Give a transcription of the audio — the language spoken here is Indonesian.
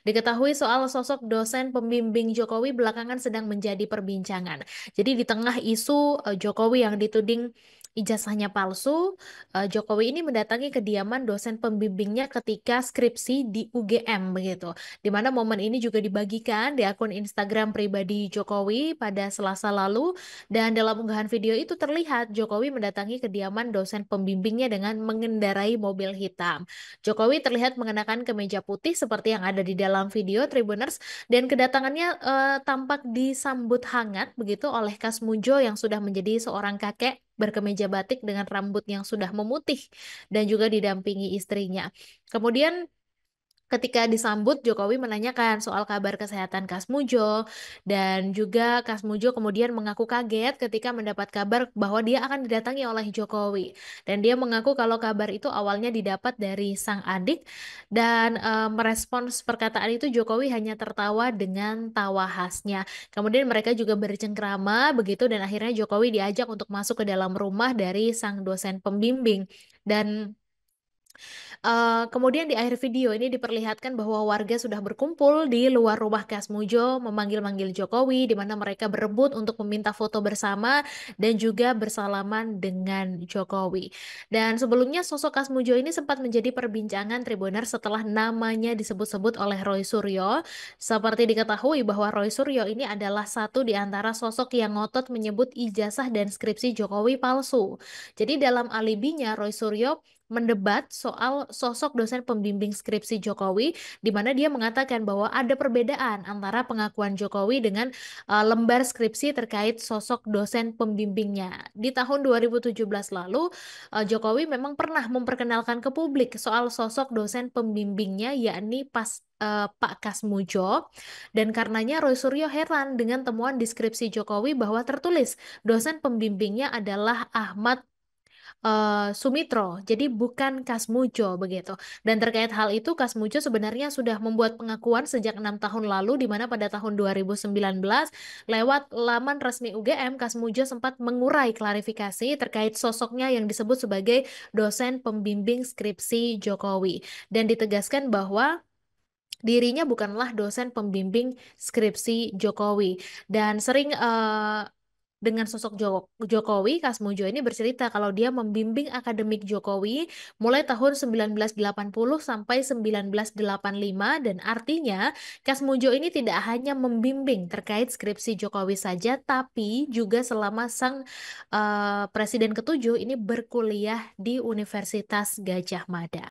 Diketahui soal sosok dosen pembimbing Jokowi belakangan sedang menjadi perbincangan. Jadi di tengah isu Jokowi yang dituding ijazahnya palsu, Jokowi ini mendatangi kediaman dosen pembimbingnya ketika skripsi di UGM begitu. Di mana momen ini juga dibagikan di akun Instagram pribadi Jokowi pada Selasa lalu dan dalam unggahan video itu terlihat Jokowi mendatangi kediaman dosen pembimbingnya dengan mengendarai mobil hitam. Jokowi terlihat mengenakan kemeja putih seperti yang ada di dalam video Tribuners dan kedatangannya tampak disambut hangat begitu oleh Kasmujo yang sudah menjadi seorang kakek berkemeja batik dengan rambut yang sudah memutih dan juga didampingi istrinya. Kemudian ketika disambut, Jokowi menanyakan soal kabar kesehatan Kasmujo, dan juga Kasmujo kemudian mengaku kaget ketika mendapat kabar bahwa dia akan didatangi oleh Jokowi. Dan dia mengaku kalau kabar itu awalnya didapat dari sang adik, dan merespons perkataan itu Jokowi hanya tertawa dengan tawa khasnya. Kemudian mereka juga bercengkrama begitu, dan akhirnya Jokowi diajak untuk masuk ke dalam rumah dari sang dosen pembimbing. Dan kemudian di akhir video ini diperlihatkan bahwa warga sudah berkumpul di luar rumah Kasmujo memanggil-manggil Jokowi di mana mereka berebut untuk meminta foto bersama dan juga bersalaman dengan Jokowi. Dan sebelumnya sosok Kasmujo ini sempat menjadi perbincangan Tribuner setelah namanya disebut-sebut oleh Roy Suryo. Seperti diketahui bahwa Roy Suryo ini adalah satu di antara sosok yang ngotot menyebut ijazah dan skripsi Jokowi palsu. Jadi dalam alibinya Roy Suryo mendebat soal sosok dosen pembimbing skripsi Jokowi, di mana dia mengatakan bahwa ada perbedaan antara pengakuan Jokowi dengan lembar skripsi terkait sosok dosen pembimbingnya. Di tahun 2017 lalu, Jokowi memang pernah memperkenalkan ke publik soal sosok dosen pembimbingnya, yakni Pak Kasmujo, dan karenanya Roy Suryo heran dengan temuan di skripsi Jokowi bahwa tertulis dosen pembimbingnya adalah Ahmad Sumitro, jadi bukan Kasmujo begitu. Dan terkait hal itu, Kasmujo sebenarnya sudah membuat pengakuan sejak 6 tahun lalu, di mana pada tahun 2019 lewat laman resmi UGM, Kasmujo sempat mengurai klarifikasi terkait sosoknya yang disebut sebagai dosen pembimbing skripsi Jokowi, dan ditegaskan bahwa dirinya bukanlah dosen pembimbing skripsi Jokowi. Dan sering dengan sosok Jokowi, Kasmujo ini bercerita kalau dia membimbing akademik Jokowi mulai tahun 1980 sampai 1985, dan artinya Kasmujo ini tidak hanya membimbing terkait skripsi Jokowi saja, tapi juga selama sang Presiden ketujuh ini berkuliah di Universitas Gajah Mada.